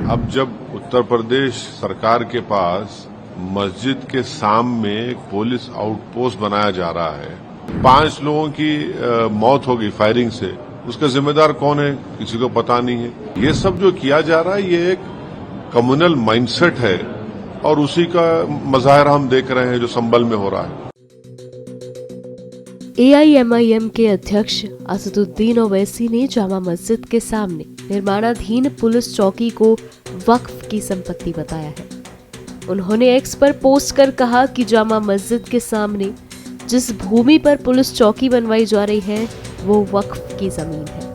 अब जब उत्तर प्रदेश सरकार के पास मस्जिद के सामने एक पुलिस आउटपोस्ट बनाया जा रहा है, 5 लोगों की मौत हो गई फायरिंग से, उसका जिम्मेदार कौन है किसी को पता नहीं है। ये सब जो किया जा रहा है ये एक कम्युनल माइंडसेट है और उसी का मजाहरा हम देख रहे हैं जो संभल में हो रहा है। AIMIM के अध्यक्ष असदुद्दीन ओवैसी ने जामा मस्जिद के सामने निर्माणाधीन पुलिस चौकी को वक्फ की संपत्ति बताया है। उन्होंने एक्स पर पोस्ट कर कहा कि जामा मस्जिद के सामने जिस भूमि पर पुलिस चौकी बनवाई जा रही है वो वक्फ की जमीन है।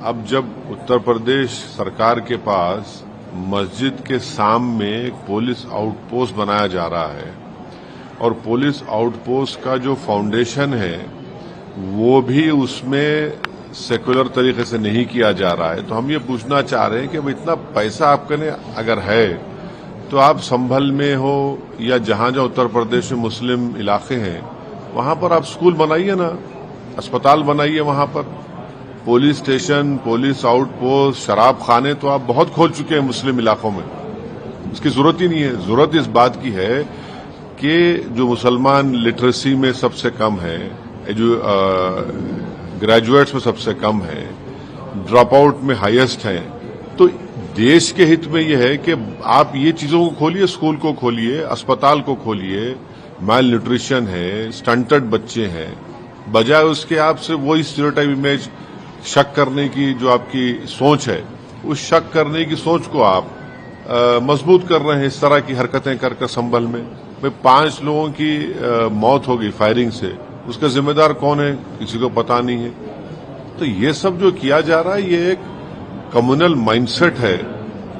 अब जब उत्तर प्रदेश सरकार के पास मस्जिद के सामने एक पुलिस आउटपोस्ट बनाया जा रहा है और पुलिस आउटपोस्ट का जो फाउंडेशन है वो भी उसमें सेकुलर तरीके से नहीं किया जा रहा है, तो हम ये पूछना चाह रहे हैं कि अब इतना पैसा आपके अगर है तो आप संभल में हो या जहां जहां उत्तर प्रदेश में मुस्लिम इलाके हैं वहां पर आप स्कूल बनाइए ना, अस्पताल बनाइए, वहां पर पुलिस स्टेशन, पुलिस आउटपोस्ट, शराब खाने तो आप बहुत खोल चुके हैं मुस्लिम इलाकों में। इसकी जरूरत ही नहीं है। जरूरत इस बात की है कि जो मुसलमान लिटरेसी में सबसे कम है, जो ग्रेजुएट्स में सबसे कम है, ड्रॉप आउट में हाईएस्ट हैं, तो देश के हित में यह है कि आप ये चीजों को खोलिए, स्कूल को खोलिए, अस्पताल को खोलिए। माल न्यूट्रिशन है, स्टंटेड बच्चे हैं, बजाय उसके आपसे वही स्टीरियोटाइप इमेज शक करने की जो आपकी सोच है, उस शक करने की सोच को आप मजबूत कर रहे हैं इस तरह की हरकतें कर संभल में। 5 लोगों की मौत हो गई फायरिंग से, उसका जिम्मेदार कौन है किसी को पता नहीं है। तो ये सब जो किया जा रहा है ये एक कम्युनल माइंडसेट है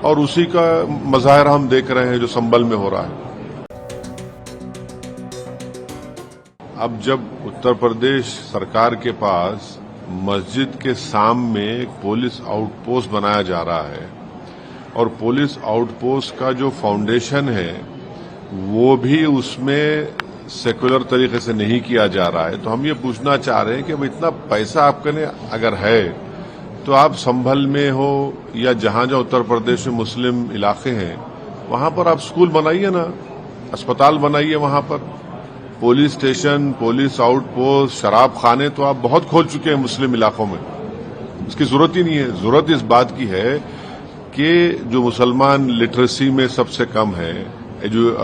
और उसी का मजाहरा हम देख रहे हैं जो संभल में हो रहा है। अब जब उत्तर प्रदेश सरकार के पास मस्जिद के सामने एक पुलिस आउटपोस्ट बनाया जा रहा है और पुलिस आउटपोस्ट का जो फाउंडेशन है वो भी उसमें सेकुलर तरीके से नहीं किया जा रहा है, तो हम ये पूछना चाह रहे हैं कि अब इतना पैसा आपके अगर है तो आप संभल में हो या जहां जहां उत्तर प्रदेश में मुस्लिम इलाके हैं वहां पर आप स्कूल बनाइए ना, अस्पताल बनाइए, वहां पर पुलिस स्टेशन, पुलिस आउटपोस्ट, शराब खाने तो आप बहुत खोल चुके हैं मुस्लिम इलाकों में। इसकी जरूरत ही नहीं है। जरूरत इस बात की है कि जो मुसलमान लिटरेसी में सबसे कम है, जो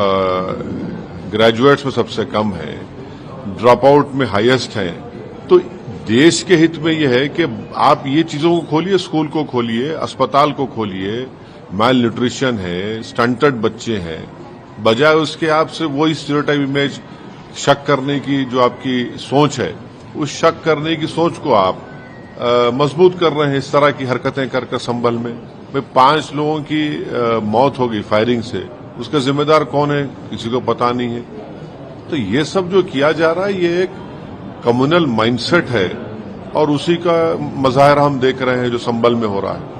ग्रेजुएट्स में सबसे कम है, ड्रॉप आउट में हाईएस्ट हैं, तो देश के हित में यह है कि आप ये चीजों को खोलिए, स्कूल को खोलिए, अस्पताल को खोलिए। माल न्यूट्रिशन है, स्टंटेड बच्चे हैं, बजाय उसके आपसे वही स्टीरियोटाइप इमेज शक करने की जो आपकी सोच है, उस शक करने की सोच को आप मजबूत कर रहे हैं इस तरह की हरकतें कर संभल में। 5 लोगों की मौत हो गई फायरिंग से, उसका जिम्मेदार कौन है किसी को पता नहीं है। तो ये सब जो किया जा रहा है ये एक कम्युनल माइंडसेट है और उसी का मजाहरा हम देख रहे हैं जो संभल में हो रहा है।